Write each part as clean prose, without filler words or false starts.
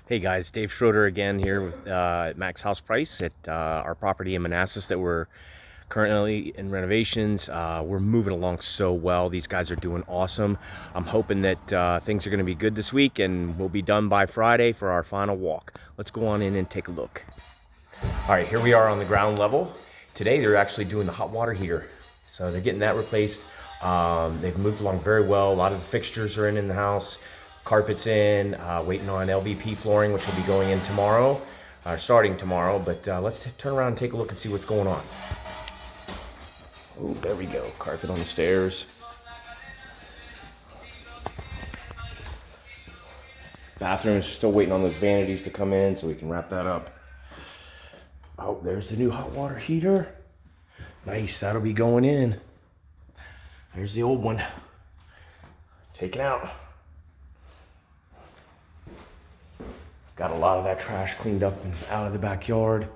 Hey guys, Dave Schroeder again here with Max House Price at our property in Manassas that we're currently in renovations. We're moving along so well. These guys are doing awesome. I'm hoping that things are going to be good this week and we'll be done by Friday for our final walk. Let's go on in and take a look. All right, here we are on the ground level. Today they're actually doing the hot water heater. So they're getting that replaced. They've moved along very well. A lot of the fixtures are in the house. Carpet's in, waiting on LVP flooring, which will be going in tomorrow, starting tomorrow. But let's turn around and take a look and see what's going on. Oh, there we go. Carpet on the stairs. Bathroom is still waiting on those vanities to come in so we can wrap that up. Oh, there's the new hot water heater. Nice, that'll be going in. Here's the old one. Taken out. Got a lot of that trash cleaned up and out of the backyard.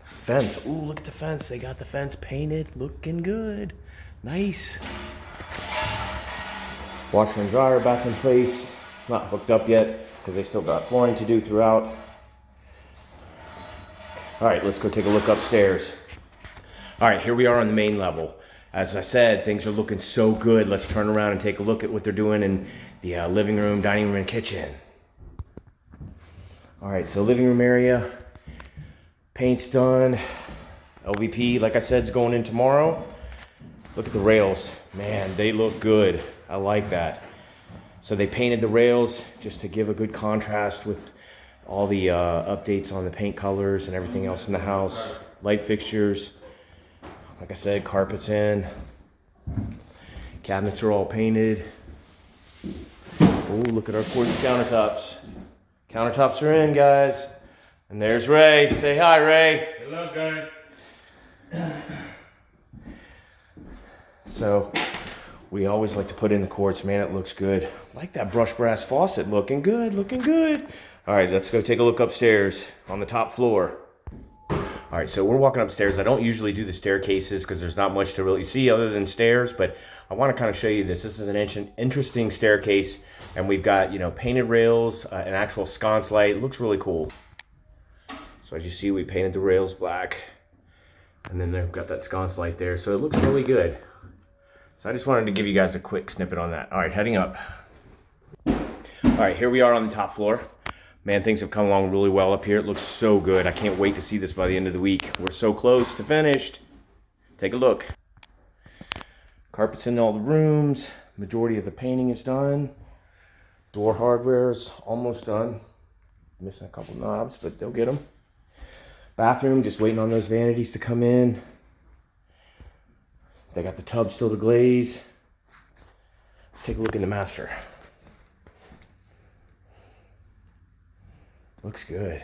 Fence, ooh, look at the fence. They got the fence painted, looking good. Nice. Washer and dryer back in place. Not hooked up yet because they still got flooring to do throughout. All right, let's go take a look upstairs. All right, here we are on the main level. As I said, things are looking so good. Let's turn around and take a look at what they're doing in the living room, dining room, and kitchen. All right, so living room area, paint's done. LVP, like I said, is going in tomorrow. Look at the rails. Man, they look good. I like that. So they painted the rails just to give a good contrast with all the updates on the paint colors and everything else in the house. Light fixtures. Like I said, carpet's in. Cabinets are all painted. Oh, look at our quartz countertops. Countertops are in, guys. And there's Ray. Say hi, Ray. Hello, guys. So, we always like to put in the quartz. Man, it looks good. I like that brushed brass faucet. Looking good, looking good. All right, let's go take a look upstairs on the top floor. All right, so we're walking upstairs. I don't usually do the staircases because there's not much to really see other than stairs, but I want to kind of show you this. This is an interesting staircase, and we've got, painted rails, an actual sconce light. It looks really cool. So as you see, we painted the rails black, and then they've got that sconce light there, so it looks really good. So I just wanted to give you guys a quick snippet on that. All right, heading up. All right, here we are on the top floor. Man, things have come along really well up here. It looks so good. I can't wait to see this by the end of the week. We're so close to finished. Take a look. Carpet's in all the rooms. Majority of the painting is done. Door hardware is almost done. Missing a couple knobs, but they'll get them. Bathroom, just waiting on those vanities to come in. They got the tub still to glaze. Let's take a look in the master. Looks good.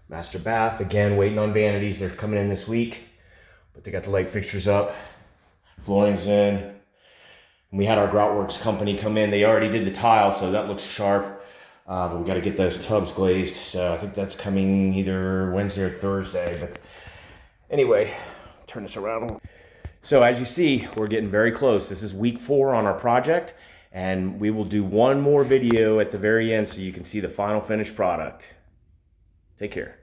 Master bath, again, waiting on vanities. They're coming in this week, but they got the light fixtures up. Flooring's in. And we had our Groutworks company come in. They already did the tile, so that looks sharp. But we got to get those tubs glazed. So I think that's coming either Wednesday or Thursday. But anyway, turn this around. So as you see, we're getting very close. This is week 4 on our project. And we will do one more video at the very end so you can see the final finished product. Take care.